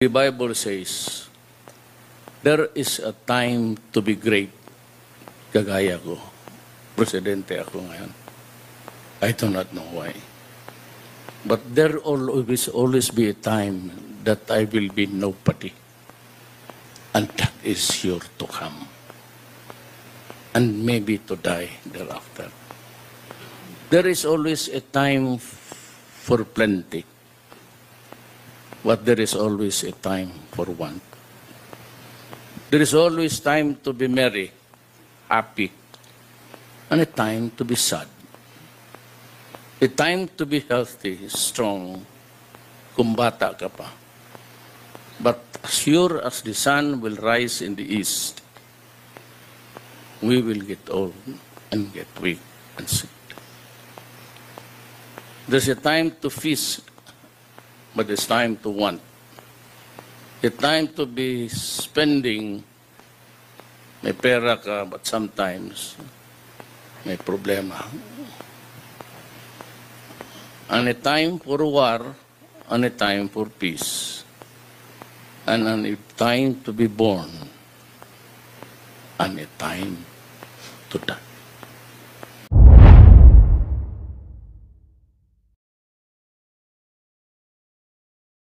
The Bible says, there is a time to be great. Kagaya ko. Presidente ako ngayon. I do not know why. But there will always be a time that I will be nobody. And that is sure to come. And maybe to die thereafter. There is always a time for plenty. But there is always a time for want. There is always time to be merry, happy, and a time to be sad. A time to be healthy, strong, kung bata ka pa. But as sure as the sun will rise in the east, we will get old and get weak and sick. There's a time to feast, but it's time to want. A time to be spending, may pera ka, but sometimes may problema. And a time for war, and a time for peace. And a time to be born, and a time to die.